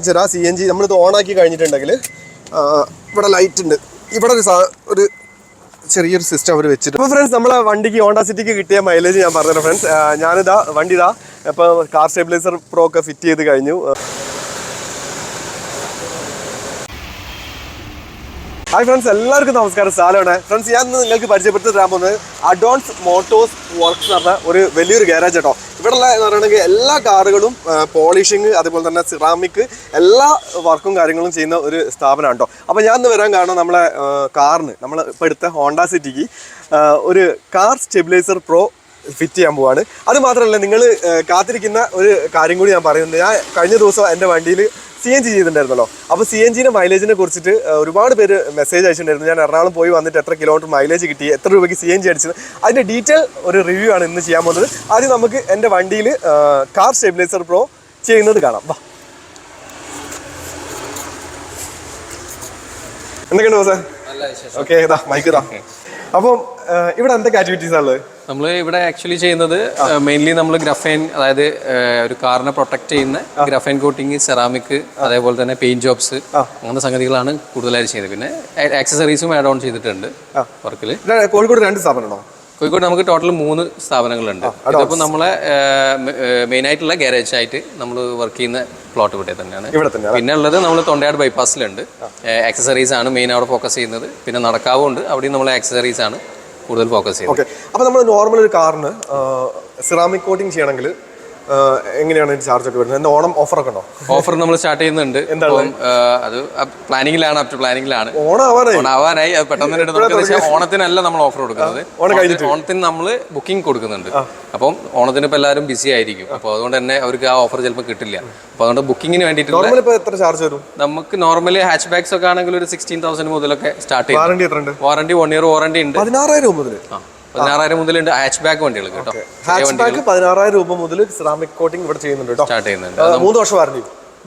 ചെറിയ CNG നമ്മളിത് ഓണാക്കി കഴിഞ്ഞിട്ടുണ്ടെങ്കിൽ ഇവിടെ ലൈറ്റ് ഉണ്ട്, ഇവിടെ ഒരു ചെറിയൊരു സിസ്റ്റം അവർ വെച്ചിട്ട്. അപ്പോൾ ഫ്രണ്ട്സ്, നമ്മളെ വണ്ടിക്ക് ഹോണ്ട സിറ്റിക്ക് കിട്ടിയ മൈലേജ് ഞാൻ പറഞ്ഞുതരാം ഫ്രണ്ട്സ്. ഞാനിതാ വണ്ടി ഇപ്പോൾ കാർ സ്റ്റെബിലൈസർ പ്രോ ഒക്കെ ഫിറ്റ് ചെയ്ത് കഴിഞ്ഞു. ഹായ് ഫ്രണ്ട്സ്, എല്ലാവർക്കും നമസ്കാരം. സാലുവാണ് ഫ്രണ്ട്സ്. ഞാൻ നിങ്ങൾക്ക് പരിചയപ്പെടുത്തി തരാൻ പോകുന്നത് അഡ്വാൻസ് മോട്ടോഴ്സ് വർക്ക്സ് എന്ന് പറഞ്ഞ ഒരു വലിയൊരു ഗാരേജ് കേട്ടോ. ഇവിടെ എന്ന് പറയുകയാണെങ്കിൽ എല്ലാ കാറുകളും പോളിഷിങ്, അതുപോലെ തന്നെ സിറാമിക്, എല്ലാ വർക്കും കാര്യങ്ങളും ചെയ്യുന്ന ഒരു സ്ഥാപനമാണ് കേട്ടോ. അപ്പോൾ ഞാൻ ഇന്ന് വരാൻ കാരണം നമ്മളെ കാറിന്, നമ്മൾ ഇപ്പോൾ എടുത്ത ഹോണ്ട സിറ്റിക്ക് ഒരു കാർ സ്റ്റെബിലൈസർ പ്രോ ഫിറ്റ് ചെയ്യാൻ പോവാണ്. അത് മാത്രമല്ല, നിങ്ങൾ കാത്തിരിക്കുന്ന ഒരു കാര്യം കൂടി ഞാൻ പറയുന്നുണ്ട്. ഞാൻ കഴിഞ്ഞ ദിവസം എൻ്റെ വണ്ടിയിൽ CNG ചെയ്തിട്ടുണ്ടായിരുന്നല്ലോ. അപ്പോൾ CNGയുടെ മൈലേജിനെ കുറിച്ചിട്ട് ഒരുപാട് പേര് മെസ്സേജ് അയച്ചിട്ടുണ്ടായിരുന്നു. ഞാൻ എറണാകുളം പോയി വന്നിട്ട് എത്ര കിലോമീറ്റർ മൈലേജ് കിട്ടി, എത്ര രൂപയ്ക്ക് CNG അടിച്ചത്, അതിൻ്റെ ഡീറ്റെയിൽ ഒരു റിവ്യൂ ആണ് ഇന്ന് ചെയ്യാൻ പോകുന്നത്. ആദ്യം നമുക്ക് എൻ്റെ വണ്ടിയിൽ കാർ സ്റ്റെബിലൈസർ പ്രോ ചെയ്യുന്നത് കാണാം. വാ. എന്തൊക്കെയുണ്ട് ബോസേ? ഓക്കെ, ഇതാ മൈക്ക് ഇതാ. അപ്പം ഇവിടെ എന്തൊക്കെ ആക്ടിവിറ്റീസ് ആണുള്ളത്? നമ്മൾ ഇവിടെ ആക്ച്വലി ചെയ്യുന്നത് മെയിൻലി നമ്മൾ ഗ്രഫൈൻ, അതായത് ഒരു കാറിനെ പ്രൊട്ടക്ട് ചെയ്യുന്ന ഗ്രഫൈൻ കോട്ടിങ്, സെറാമിക്, അതേപോലെ തന്നെ പെയിന്റ് ജോബ്സ്, അങ്ങനത്തെ സംഗതികളാണ് കൂടുതലായിട്ട് ചെയ്യുന്നത്. പിന്നെ ആക്സസറീസും ആഡ് ഓൺ ചെയ്തിട്ടുണ്ട് വർക്കിൽ. കോഴിക്കോട് 2 സ്ഥാപനമാണോ? കോഴിക്കോട് നമുക്ക് ടോട്ടൽ 3 സ്ഥാപനങ്ങളുണ്ട്. ഇതിപ്പോൾ നമ്മളെ മെയിൻ ആയിട്ടുള്ള ഗാരേജ് ആയിട്ട് നമ്മൾ വർക്ക് ചെയ്യുന്ന പ്ലോട്ട് ഇവിടെ തന്നെയാണ്. പിന്നെ ഉള്ളത് നമ്മൾ തൊണ്ടയാട് ബൈപ്പാസിലുണ്ട്. ആക്സസറീസ് ആണ് മെയിൻ അവിടെ ഫോക്കസ് ചെയ്യുന്നത്. പിന്നെ നടക്കാവുണ്ട്, അവിടെയും നമ്മൾ ആക്സസറീസ് ആണ് കൂടുതൽ ഫോക്കസ് ചെയ്യുന്നത്. അപ്പോൾ നമ്മൾ നോർമൽ ഒരു കാറിന് സിറാമിക് കോട്ടിങ് ചെയ്യണമെങ്കിൽ എങ്ങനെയാണ് ചാർജ് ഒക്കെ വരുന്നത്? ഓണം ഓഫർ ഒക്കെ ഉണ്ടോ? ഓഫർ നമ്മൾ സ്റ്റാർട്ട് ചെയ്യുന്നുണ്ട്. അത് പ്ലാനിങ്ങിലാണ്, അപ് ടു പ്ലാനിങ്ങിലാണ്. ഓണാവാനായി അത് പെട്ടെന്ന് ഓണത്തിനല്ല നമ്മൾ ഓഫർ കൊടുക്കുന്നത്. ഓണത്തിന് നമ്മൾ ബുക്കിംഗ് കൊടുക്കുന്നുണ്ട്. അപ്പം ഓണത്തിന് ഇപ്പോൾ എല്ലാവരും ബിസി ആയിരിക്കും. അപ്പോൾ അതുകൊണ്ട് തന്നെ അവർക്ക് ആ ഓഫർ ചിലപ്പോൾ കിട്ടില്ല. അപ്പോൾ അതുകൊണ്ട് ബുക്കിങ്ങിന് വേണ്ടിയിട്ട് എത്ര ചാർജ് വരും? നമുക്ക് നോർമലി ഹാച്ച് ബാഗ്സ് ഒക്കെ ആണെങ്കിൽ ഒരു 16,000 മുതലൊക്കെ സ്റ്റാർട്ട് ചെയ്യും. വാറണ്ടി 1 year വാറണ്ടി ഉണ്ട്. 16,000 മുതൽ 16,000 മുതലുണ്ട് ഹാച്ച് ബാക്ക് വണ്ടികൾ കേട്ടോ. 16,000 രൂപ മുതൽ സിറാമിക് കോട്ടിംഗ് ഇവിടെ ചെയ്യുന്നുണ്ട്, സ്റ്റാർട്ട് ചെയ്യുന്നുണ്ട്. 3 വർഷം വാറണ്ടി,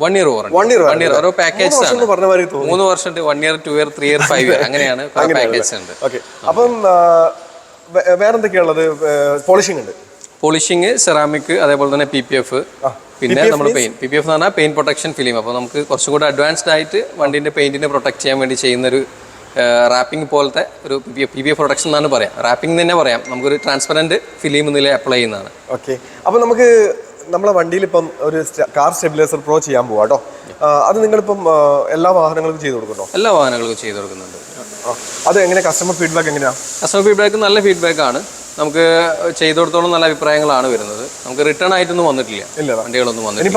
1 year വാറണ്ടി, 1 year ഓരോ പാക്കേജ് ആണ്. 3 വർഷം, 1 year, 2 year, 3 year, 5 year അങ്ങനെയാണ് പാക്കേജ് ഉണ്ട്. അപ്പം വേറെന്തൊക്കെയുള്ളത്? പോളിഷിംഗ് ഉണ്ട്, പോളിഷിംഗ്, സെറാമിക്, അതേപോലെ തന്നെ PPF, പിന്നെ നമ്മൾ PPF എന്ന് പറഞ്ഞാൽ പെയിന്റ് പ്രൊട്ടക്ഷൻ ഫിലിം. അപ്പോൾ നമുക്ക് കുറച്ചും കൂടി അഡ്വാൻസ്ഡ് ആയിട്ട് വണ്ടിന്റെ പെയിന്റിനെ പ്രൊട്ടക്ട് ചെയ്യാൻ വേണ്ടി ചെയ്യുന്നൊരു റാപ്പിംഗ് പോലത്തെ ഒരു PPF പ്രൊട്ടക്ഷൻ എന്നാണ് പറയാം. റാപ്പിംഗ് തന്നെ പറയാം. നമുക്കൊരു ട്രാൻസ്പെറൻറ്റ് ഫിലിം നില അപ്ലൈ ചെയ്യുന്നതാണ്. ഓക്കെ. അപ്പോൾ നമുക്ക് നമ്മളെ വണ്ടിയിൽ ഇപ്പം ഒരു കാർ സ്റ്റെബിലൈസർ പ്രോ ചെയ്യാൻ പോവാം കേട്ടോ. അത് നിങ്ങളിപ്പം എല്ലാ വാഹനങ്ങൾക്കും ചെയ്ത് കൊടുക്കുന്നുണ്ടോ? എല്ലാ വാഹനങ്ങൾക്കും ചെയ്ത് കൊടുക്കുന്നുണ്ട്. അത് എങ്ങനെ കസ്റ്റമർ ഫീഡ്ബാക്ക് എങ്ങനെയാണ്? കസ്റ്റമർ ഫീഡ്ബാക്ക് നല്ല ഫീഡ്ബാക്ക് ആണ്. നമുക്ക് ചെയ്ത് കൊടുത്തോളം നല്ല അഭിപ്രായങ്ങളാണ് വരുന്നത്. നമുക്ക് റിട്ടേൺ ആയിട്ടൊന്നും വന്നിട്ടില്ല, വണ്ടികളൊന്നും വന്നിട്ടില്ല.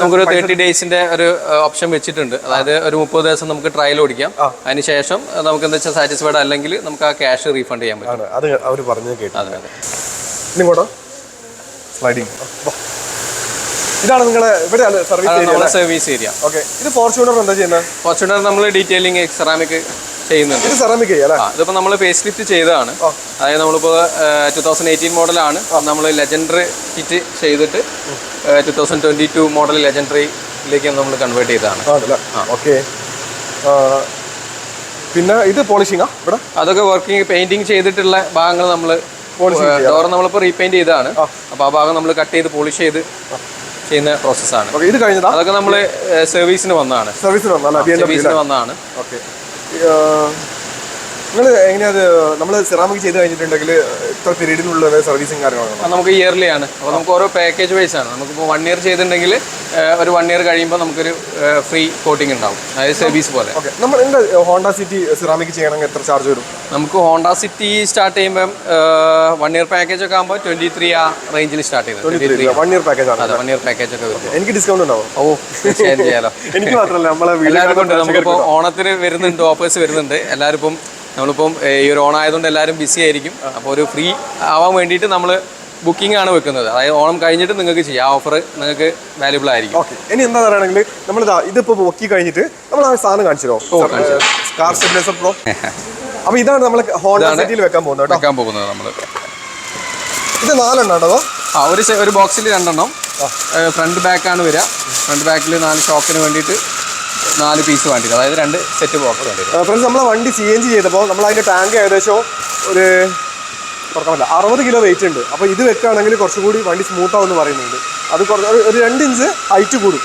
നമുക്കൊരു 30 days ഒരു ഓപ്ഷൻ വെച്ചിട്ടുണ്ട്. അതായത് ഒരു 30 ദിവസം നമുക്ക് ട്രയൽ ഓടിക്കാം. അതിനുശേഷം നമുക്ക് എന്താ വെച്ചാൽ സാറ്റിസ്ഫൈഡ് അല്ലെങ്കിൽ നമുക്ക് ആ ക്യാഷ് റീഫണ്ട് ചെയ്യാൻ പറ്റും. അത് അവർ പറഞ്ഞു കേട്ടു. അതെ. സ്ലൈഡിംഗ് ഇതാണ് നിങ്ങളെ ഇവിടെ സർവീസ് ഏരിയ. ഓക്കെ. ഇത് ഫോർച്യൂണർ എന്താ ചെയ്യുന്നത്? ഫോർച്യൂണർ നമ്മൾ ഡീറ്റെയിലിംഗ്, സെറാമിക് ചെയ്യുന്നുണ്ട്. ഇത് സെറാമിക് ഇതിപ്പോൾ നമ്മൾ ഫേസ് ലിഫ്റ്റ് ചെയ്തതാണ്. അതായത് നമ്മളിപ്പോൾ 2018 മോഡലാണ്. നമ്മൾ ലെജൻഡറി കിറ്റ് ചെയ്തിട്ട് 2022 മോഡൽ ലെജൻഡറിയിലേക്ക് നമ്മൾ കൺവേർട്ട് ചെയ്തതാണ്. ഓക്കെ. പിന്നെ ഇത് പോളിഷിംഗ് ഇവിടെ അതൊക്കെ വർക്കിംഗ്, പെയിന്റിങ് ചെയ്തിട്ടുള്ള ഭാഗങ്ങൾ നമ്മൾ ഡോർ നമ്മളിപ്പോൾ റീപെയിന്റ് ചെയ്തതാണ്. അപ്പോൾ ആ ഭാഗം നമ്മൾ കട്ട് ചെയ്ത് പോളിഷ് ചെയ്ത് ചെയ്യുന്ന പ്രോസസ്സാണ്. ഇത് കഴിഞ്ഞതാ? അതൊക്കെ നമ്മൾ സർവീസിന് വന്നതാണ്. ഓക്കെ. നിങ്ങൾ എങ്ങനെയാ നമ്മൾ സെറാമിക് ചെയ്ത് കഴിഞ്ഞിട്ടുണ്ടെങ്കിൽ ഇത്ര പീരീഡിനുള്ള സർവീസിങ് കാര്യങ്ങളാണ്? നമുക്ക് ഇയർലി ആണ്. അപ്പോൾ നമുക്ക് ഓരോ പാക്കേജ് വൈസ് ആണ്. നമുക്കിപ്പോൾ 1 year ചെയ്തിട്ടുണ്ടെങ്കിൽ ഒരു 1 year കഴിയുമ്പോൾ നമുക്കൊരു ഫ്രീ കോട്ടിംഗ് ഉണ്ടാവും, അതായത് സർവീസ് പോലെ. ഓക്കെ. നമ്മൾ എന്താ ഹോണ്ട സിറ്റി സെറാമിക് ചെയ്യണമെങ്കിൽ എത്ര ചാർജ് വരും? നമുക്ക് ഹോണ്ട സിറ്റി സ്റ്റാർട്ട് ചെയ്യുമ്പോൾ 1 year പാക്കേജ് ഒക്കെ ആകുമ്പോൾ 23 ആ റേഞ്ചിൽ സ്റ്റാർട്ട് ചെയ്തത്. 1 year പാക്കേജ് ആണ്. 1 year പാക്കേജ് ഒക്കെ വരും. എനിക്ക് ഡിസ്കൗണ്ട് ഉണ്ടാവും? ഓ, തീർച്ചയായും ചെയ്യാലോ. എനിക്ക് മാത്രമല്ല, നമ്മളെ എല്ലാവർക്കും ഉണ്ട്. നമുക്കിപ്പോൾ ഓണത്തിന് വരുന്നുണ്ട്, ഓഫേഴ്സ് വരുന്നുണ്ട്. എല്ലാവരും ഇപ്പം നമ്മളിപ്പം ഈ ഒരു ഓണം ആയതുകൊണ്ട് എല്ലാവരും ബിസി ആയിരിക്കും. അപ്പോൾ ഒരു ഫ്രീ ആവാൻ വേണ്ടിയിട്ട് നമ്മൾ ബുക്കിംഗ് ആണ് വെക്കുന്നത്. അതായത് ഓണം കഴിഞ്ഞിട്ട് നിങ്ങൾക്ക് ചെയ്യാം. ആ ഓഫർ നിങ്ങൾക്ക് വാല്യുബിൾ ആയിരിക്കും. ഓക്കെ. ഇനി എന്താ പറയുകയാണെങ്കിൽ നമ്മളിതാ ഇതിപ്പോൾ ബുക്കി കഴിഞ്ഞിട്ട് നമ്മൾ ആ സാധനം കാണിച്ചോ, കാർ സ്റ്റെബിലൈസർ പ്രോ. അപ്പോൾ ഇതാണ് നമ്മൾ ഹോണ്ട സിറ്റിയിൽ വെക്കാൻ പോകുന്നത്. നമ്മൾ ഇത് 4 എണ്ണം ഉണ്ടോ? ഒരു ബോക്സിൽ 2 എണ്ണം. ഫ്രണ്ട് ബാക്കാണ് വരിക. ഫ്രണ്ട് ബാക്കിൽ 4 ഷോക്കിന് വേണ്ടിയിട്ട് 4 പീസ് വേണ്ടി, അതായത് 2 സെറ്റ് ബോക്സ് വേണ്ടി. ഫ്രണ്ട്സ്, നമ്മളെ വണ്ടി CNG ചെയ്തപ്പോൾ നമ്മൾ അതിൻ്റെ ടാങ്ക് ഏകദേശം ഒരു 60 കിലോ വെയിറ്റ് ഉണ്ട്. അപ്പോൾ ഇത് വെക്കുകയാണെങ്കിൽ കുറച്ചുകൂടി വണ്ടി സ്മൂത്ത് ആവുമെന്ന് പറയുന്നുണ്ട്. അത് ഒരു 2 ഇഞ്ച് ഹൈറ്റ് കൂടും.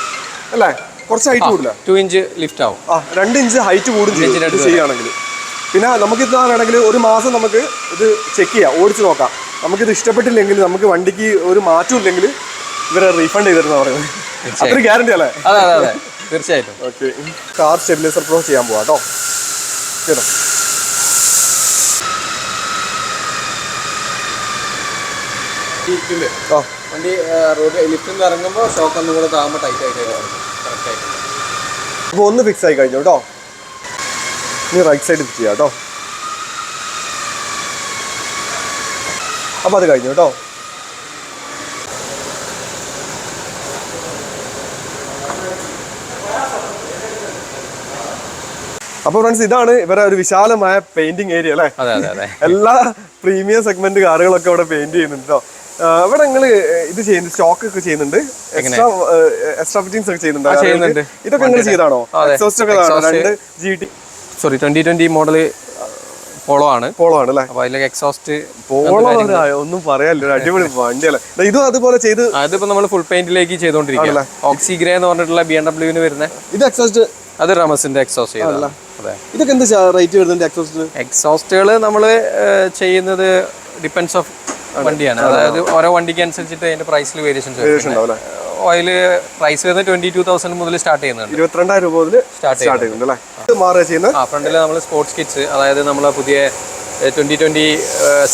അല്ലേ? കുറച്ച് ഹൈറ്റ് കൂടില്ല, 2 ഇഞ്ച് ലിഫ്റ്റ് ആവും. 2 ഇഞ്ച് ഹൈറ്റ് കൂടും ചെയ്യുകയാണെങ്കിൽ. പിന്നെ നമുക്ക് ഇതാണെങ്കിൽ ഒരു മാസം നമുക്ക് ഇത് ചെക്ക് ചെയ്യാം, ഓടിച്ച് നോക്കാം. നമുക്കിത് ഇഷ്ടപ്പെട്ടില്ലെങ്കിൽ, നമുക്ക് വണ്ടിക്ക് ഒരു മാറ്റം ഇല്ലെങ്കിൽ ഇവരെ റീഫണ്ട് ചെയ്തിരുന്ന പറയുന്നത്. അത്ര ഗ്യാരണ്ടി അല്ലേ? അതെ തീർച്ചയായിട്ടും. ഓക്കെ, കാർ സ്റ്റെബിലൈസർ പ്രോ ചെയ്യാൻ പോവാം കേട്ടോ. കേട്ടോ, വണ്ടി റോഡ് ലിഫ്റ്റിൽ നിന്ന് ഇറങ്ങുമ്പോൾ ഷോക്ക് ഒന്നും കൂടെ താകുമ്പോൾ ടൈറ്റ് ആയിട്ട് കറക്റ്റായിട്ട്. അപ്പോൾ ഒന്ന് ഫിക്സ് ആയി കഴിഞ്ഞു കേട്ടോ. ഇനി റൈറ്റ് സൈഡ് ഫിക്സ് ചെയ്യാം കേട്ടോ. അപ്പോൾ അത് കഴിഞ്ഞു കേട്ടോ. അപ്പോൾ ഫ്രണ്ട്സ്, ഇതാണ് ഇവരെ ഒരു വിശാലമായ പെയിന്റിങ് ഏരിയ അല്ലേ? എല്ലാ പ്രീമിയം സെഗ്മെന്റ് കാറുകളൊക്കെ ഇവിടെ പെയിന്റ് ചെയ്യുന്നുണ്ട് കേട്ടോ. ഇവിടെ നിങ്ങൾ ഇത് ചെയ്യുന്നുണ്ട്, സ്റ്റോക്ക് ഒക്കെ ചെയ്യുന്നുണ്ട്, എക്സ്ട്രാ ഫിറ്റിംഗ്സ് ഒക്കെ ചെയ്യുന്നുണ്ട്. ഇതൊക്കെ നിങ്ങൾ ചെയ്താണോ? എക്സോസ്റ്റ് ഒക്കെ 2020 മോഡൽ പോളോ ആണ് അല്ലേ? അപ്പൊ അതിലേക്ക് എക്സോസ്റ്റ് പോളോ ഒന്നും പറയാനില്ല, അടിപൊളി വണ്ടിയല്ലേ. ഇതും അതുപോലെ ചെയ്ത് അതിപ്പോ നമ്മൾ ഫുൾ പെയിന്റിലേക്ക് ചെയ്തോണ്ടിരിക്കുകയാണ്. ഓക്സി ഗ്രേ എന്ന് പറഞ്ഞിട്ടുള്ള BMW വരുന്ന ഇത് എക്സോസ്റ്റ്, അത് റമസിന്റെ എക്സോസ്റ്റ് ചെയ്തതാണ്. ഇതൊക്കെ എന്ത് റേറ്റ് വരുന്നുണ്ട് എക്സോസ്റ്റ്? എക്സോസ്റ്റുകൾ നമ്മൾ ചെയ്യുന്നത് ഡിപ്പെൻഡ്സ് ഓഫ് വണ്ടിയാണ്. അതായത് ഓരോ വണ്ടിക്ക് അനുസരിച്ചിട്ട് അതിന്റെ പ്രൈസിൽ വേരിയേഷൻ ഉണ്ടാവും. ഓയിൽ പ്രൈസ് വരുന്നത് 22,000 മുതൽ സ്റ്റാർട്ട് ചെയ്യുന്നുണ്ട്. 22,000 രൂപ മുതൽ സ്റ്റാർട്ട് ചെയ്യുന്നുണ്ട്. ഫ്രണ്ടിൽ നമ്മൾ സ്പോർട്സ് കിറ്റ്സ്, അതായത് നമ്മളെ പുതിയ 2020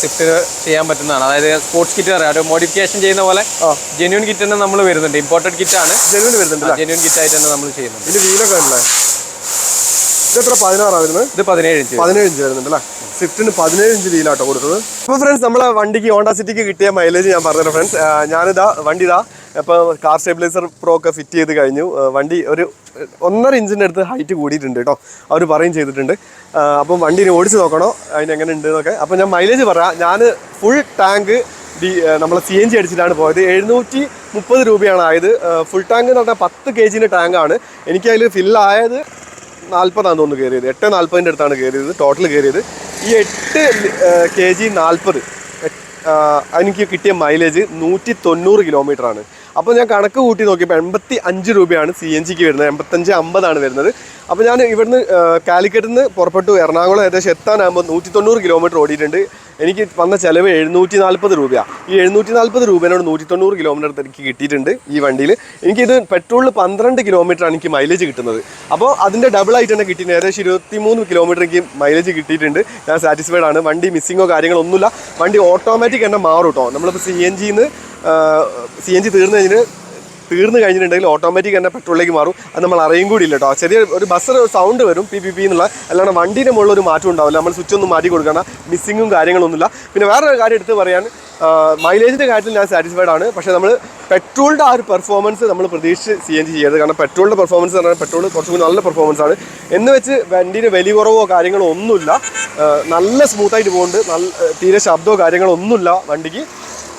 സ്വിഫ്റ്റ് ചെയ്യാൻ പറ്റുന്നതാണ്. അതായത് സ്പോർട്സ് കിറ്റ് അറിയാം, മോഡിഫിക്കേഷൻ ചെയ്യുന്ന പോലെ ജെന്യൂൻ കിറ്റ് തന്നെ നമ്മൾ വരുന്നുണ്ട്. ഇമ്പോർട്ടഡ് കിറ്റ് ആണ്, ജെന്യൂൻ കിറ്റ് ആയിട്ട് തന്നെ നമ്മൾ ചെയ്യുന്നുണ്ട്. ഇതിന്റെ വീലൊക്കെ ഉണ്ടല്ലേ? ഇതെത്ര 16 വരുന്നത്? ഇത് 17 ഇഞ്ച് വരുന്നുണ്ട് അല്ലേ? സ്വിഫ്റ്റിന് 17 ഇഞ്ച് വീലാട്ടോ കൊടുത്തത്. അപ്പോൾ ഫ്രണ്ട്സ്, നമ്മളെ വണ്ടിക്ക് ഹോണ്ട സിറ്റിക്ക് കിട്ടിയ മൈലേജ് ഞാൻ പറഞ്ഞുതരാം ഫ്രണ്ട്സ്. വണ്ടി ഇപ്പോൾ കാർ സ്റ്റെബിലൈസർ പ്രോ ഒക്കെ ഫിറ്റ് ചെയ്ത് കഴിഞ്ഞു. വണ്ടി ഒരു 1.5 ഇഞ്ചിൻ്റെ അടുത്ത് ഹൈറ്റ് കൂടിയിട്ടുണ്ട് കേട്ടോ, അവർ പറയും ചെയ്തിട്ടുണ്ട്. അപ്പം വണ്ടിനെ ഓടിച്ച് നോക്കണോ അതിനെങ്ങനെ ഉണ്ട് എന്നൊക്കെ. അപ്പോൾ ഞാൻ മൈലേജ് പറയാം. ഞാൻ ഫുൾ ടാങ്ക് നമ്മൾ CNG അടിച്ചിട്ടാണ് പോയത്. 730 രൂപയാണ് ആയത്. ഫുൾ ടാങ്ക് എന്ന് പറഞ്ഞാൽ 10 kg ടാങ്കാണ്. എനിക്കതിൽ ഫില്ലായത് 40 തോന്നുന്നു കയറിയത്. 840 അടുത്താണ് കയറിയത്, ടോട്ടൽ കയറിയത്. ഈ 8 kg 40 എനിക്ക് കിട്ടിയ മൈലേജ് 190 കിലോമീറ്ററാണ്. അപ്പോൾ ഞാൻ കണക്ക് കൂട്ടി നോക്കിയപ്പോൾ 85 രൂപയാണ് CNGക്ക് വരുന്നത്, 85-50 വരുന്നത്. അപ്പോൾ ഞാൻ ഇവിടുന്ന് കാലിക്കറ്റിൽ നിന്ന് പുറപ്പെട്ടു, എറണാകുളം ഏകദേശം എത്താനാകുമ്പോൾ 190 കിലോമീറ്റർ ഓടിയിട്ടുണ്ട്. എനിക്ക് വന്ന ചിലവ് 740 രൂപയാണ്. ഈ 740 രൂപേനോട് 190 കിലോമീറ്റർ എനിക്ക് കിട്ടിയിട്ടുണ്ട് ഈ വണ്ടിയിൽ. എനിക്കിത് പെട്രോളിൽ 12 കിലോമീറ്ററാണ് എനിക്ക് മൈലേജ് കിട്ടുന്നത്. അപ്പോൾ അതിൻ്റെ ഡബിൾ ആയിട്ട് തന്നെ കിട്ടിയിട്ടുണ്ട്. ഏകദേശം 23 കിലോമീറ്റർ എനിക്ക് മൈലേജ് കിട്ടിയിട്ടുണ്ട്. ഞാൻ സാറ്റിസ്ഫൈഡ് ആണ്. വണ്ടി മിസ്സിങ്ങോ കാര്യങ്ങളോ ഒന്നുമില്ല. വണ്ടി ഓട്ടോമാറ്റിക് തന്നെ മാറും കേട്ടോ. നമ്മളിപ്പോൾ CNG തീർന്നു കഴിഞ്ഞിട്ടുണ്ടെങ്കിൽ ഓട്ടോമാറ്റിക് തന്നെ പെട്രോളിലേക്ക് മാറും. അത് നമ്മൾ അറിയും കൂടി ഇല്ല കേട്ടോ. ചെറിയ ഒരു ബസ് സൗണ്ട് വരും, PPP എന്നുള്ള, അല്ലാണ്ട് വണ്ടീൻ്റെ മുകളിൽ ഒരു മാറ്റം ഉണ്ടാവില്ല. നമ്മൾ സ്വിച്ച് ഒന്നും മാറ്റി കൊടുക്കണം, മിസ്സിങ്ങും കാര്യങ്ങളൊന്നുമില്ല. പിന്നെ വേറൊരു കാര്യം എടുത്ത് പറയാൻ, മൈലേജിൻ്റെ കാര്യത്തിൽ ഞാൻ സാറ്റിസ്ഫൈഡ് ആണ്. പക്ഷേ നമ്മൾ പെട്രോളിൻ്റെ ആ ഒരു പെർഫോമൻസ് നമ്മൾ പ്രതീക്ഷിച്ച് CNG ചെയ്യരുത്. കാരണം പെട്രോളിൻ്റെ പെർഫോമൻസ് എന്ന് പറഞ്ഞാൽ പെട്രോൾ കുറച്ചുകൂടി നല്ല പെർഫോമൻസ് ആണ്. എന്ന് വെച്ച് വണ്ടീൻ്റെ വലിയ കുറവോ കാര്യങ്ങളോ ഒന്നുമില്ല. നല്ല സ്മൂത്തായിട്ട് പോകുന്നുണ്ട്. തീരെ ശബ്ദമോ കാര്യങ്ങളോ ഒന്നുമില്ല വണ്ടിക്ക്.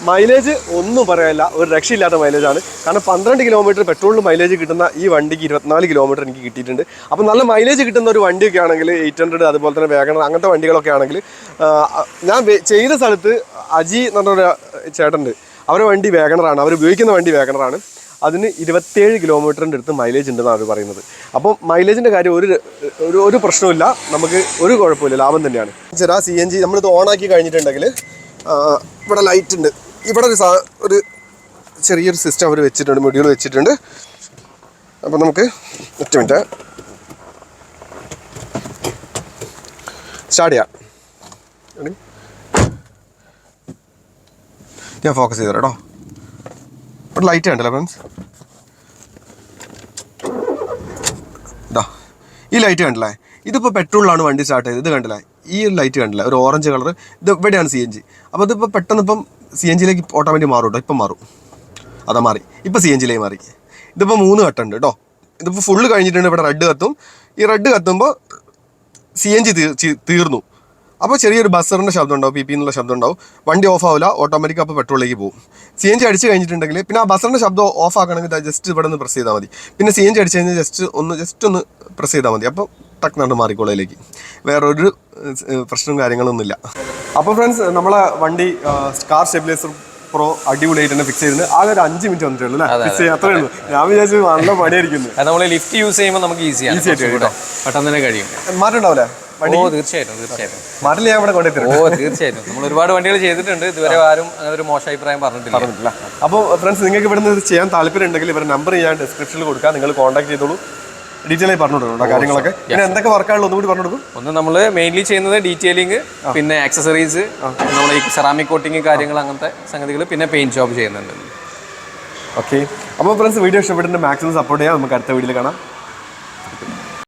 മൈലേജ് ഒന്നും പറയാനില്ല, ഒരു രക്ഷയില്ലാത്ത മൈലേജാണ്. കാരണം 12 കിലോമീറ്റർ പെട്രോളിന് മൈലേജ് കിട്ടുന്ന ഈ വണ്ടിക്ക് 24 കിലോമീറ്റർ എനിക്ക് കിട്ടിയിട്ടുണ്ട്. അപ്പോൾ നല്ല മൈലേജ് കിട്ടുന്ന ഒരു വണ്ടിയൊക്കെ ആണെങ്കിൽ 800, അതുപോലെ തന്നെ WagonR അങ്ങനത്തെ വണ്ടികളൊക്കെ ആണെങ്കിൽ, ഞാൻ ചെയ്ത സ്ഥലത്ത് അജി എന്ന് പറഞ്ഞൊരു ചേട്ടനുണ്ട്, അവരുടെ വണ്ടി WagonR ആണ്, അവർ ഉപയോഗിക്കുന്ന വണ്ടി WagonR ആണ്. അതിന് 27 കിലോമീറ്ററിൻ്റെ അടുത്ത് മൈലേജ് ഉണ്ടെന്നാണ് അവർ പറയുന്നത്. അപ്പോൾ മൈലേജിൻ്റെ കാര്യം ഒരു പ്രശ്നമില്ല, നമുക്ക് ഒരു കുഴപ്പമില്ല, ലാഭം തന്നെയാണ്. ചില CNG നമ്മളിത് ഓണാക്കി കഴിഞ്ഞിട്ടുണ്ടെങ്കിൽ ഇവിടെ ലൈറ്റ് ഉണ്ട്. ഇവിടെ ഒരു ചെറിയൊരു സിസ്റ്റം അവർ വെച്ചിട്ടുണ്ട്, മൊഡ്യൂൾ വെച്ചിട്ടുണ്ട്. അപ്പോൾ നമുക്ക് ഒറ്റ മിനിറ്റ് സ്റ്റാർട്ട് ചെയ്യാം. ഞാൻ ഫോക്കസ് ചെയ്തു കേട്ടോ. ഇവിടെ ലൈറ്റ് കണ്ടല്ലോ ഫ്രണ്ട്സ്, ഇതാ ഈ ലൈറ്റ് കണ്ടില്ലേ? ഇതിപ്പോൾ പെട്രോളിലാണ് വണ്ടി സ്റ്റാർട്ട് ചെയ്തത്. ഇത് കണ്ടില്ലേ? ഈ ഒരു ലൈറ്റ് കണ്ടില്ല, ഒരു ഓറഞ്ച് കളർ, ഇത് ഇവിടെയാണ് CNG. അപ്പോൾ ഇതിപ്പോൾ പെട്ടെന്ന് ഇപ്പം CNGയിലേക്ക് ഓട്ടോമാറ്റിക് മാറും കേട്ടോ. ഇപ്പം മാറും, അതാ മാറി, ഇപ്പം CNGയിലേക്ക് മാറി. ഇതിപ്പോൾ 3 ഘട്ടമുണ്ട് കേട്ടോ. ഇതിപ്പോൾ ഫുള്ള് കഴിഞ്ഞിട്ടുണ്ട്. ഇവിടെ റെഡ് കത്തും. ഈ റെഡ് കത്തുമ്പോൾ CNG തീർന്നു. അപ്പോൾ ചെറിയൊരു ബസ്സറിൻ്റെ ശബ്ദം ഉണ്ടാവും, PP എന്നുള്ള ശബ്ദം ഉണ്ടാവും. വണ്ടി ഓഫ് ആവില്ല, ഓട്ടോമാറ്റിക് അപ്പോൾ പെട്രോളിലേക്ക് പോകും. CNG അടിച്ച് കഴിഞ്ഞിട്ടുണ്ടെങ്കിൽ പിന്നെ ആ ബസ്സറിൻ്റെ ശബ്ദം ഓഫ് ആക്കണമെങ്കിൽ ജസ്റ്റ് ഇവിടെ നിന്ന് പ്രസ് ചെയ്താൽ മതി. പിന്നെ CNG അടിച്ച് കഴിഞ്ഞാൽ ജസ്റ്റ് ഒന്ന് പ്രസ് ചെയ്താൽ മതി. അപ്പോൾ ടക്ക് നണ്ട് മാറിക്കോളയിലേക്ക്. വേറൊരു പ്രശ്നവും കാര്യങ്ങളൊന്നുമില്ല. അപ്പോൾ ഫ്രണ്ട്സ്, നമ്മളെ വണ്ടി കാർ സ്റ്റെബിലൈസർ പ്രോ അടിപൊളിയായിട്ട് തന്നെ ഫിക്സ് ചെയ്തിട്ടുണ്ട് ആകെ ഒരു 5 മിനിറ്റ് വന്നിട്ടുള്ളൂ അല്ലേ ഫിക്സ് ചെയ്യാൻ അത്രേ ഉള്ളൂ ഞാൻ വിചാരിച്ചു നല്ല പണിയായിരിക്കുന്നു നമ്മൾ ലിഫ്റ്റ് യൂസ് ചെയ്യുമ്പോൾ നമുക്ക് ഈസിയാണ് പെട്ടെന്ന് തന്നെ കഴിയും മാറ്റുണ്ടാവില്ലേ തീർച്ചയായിട്ടും മാറ്റിൽ ഞാൻ ഇവിടെ കൊണ്ടുവരുന്നത് തീർച്ചയായിട്ടും നമ്മൾ ഒരുപാട് വണ്ടികൾ ചെയ്തിട്ടുണ്ട് ഇതുവരെ ആരും അങ്ങനെ ഒരു മോശം അഭിപ്രായം പറഞ്ഞിട്ടില്ല അപ്പോൾ ഫ്രണ്ട്സ് നിങ്ങൾക്ക് ഇവിടെ നിന്ന് ചെയ്യാൻ താല്പര്യം ഉണ്ടെങ്കിൽ ഇവരുടെ നമ്പർ ഞാൻ ഡിസ്ക്രിപ്ഷനിൽ കൊടുക്കാം നിങ്ങൾ കോൺടാക്ട് ചെയ്തോളൂ ഡീറ്റെയിൽ ആയി പറഞ്ഞു കൊടുക്കണം കാര്യങ്ങളൊക്കെ പിന്നെ എന്തൊക്കെ വർക്കാണല്ലോ ഒന്നുകൂടി പറഞ്ഞു കൊടുക്കും ഒന്ന് നമ്മൾ മെയിൻലി ചെയ്യുന്നത് ഡീറ്റെയിലിംഗ് പിന്നെ ആക്സസറീസ് നമ്മൾ ഈ സെറാമിക് കോട്ടിങ് കാര്യങ്ങൾ അങ്ങനത്തെ സംഗതികൾ പിന്നെ പെയിന്റ് ജോബ് ചെയ്യുന്നുണ്ട് ഓക്കെ അപ്പോൾ ഫ്രണ്ട്സ് വീഡിയോ ഇഷ്ടപ്പെട്ടിട്ട് മാക്സിമം സപ്പോർട്ട് ചെയ്യാം നമുക്ക് അടുത്ത വീഡിയോയിൽ കാണാം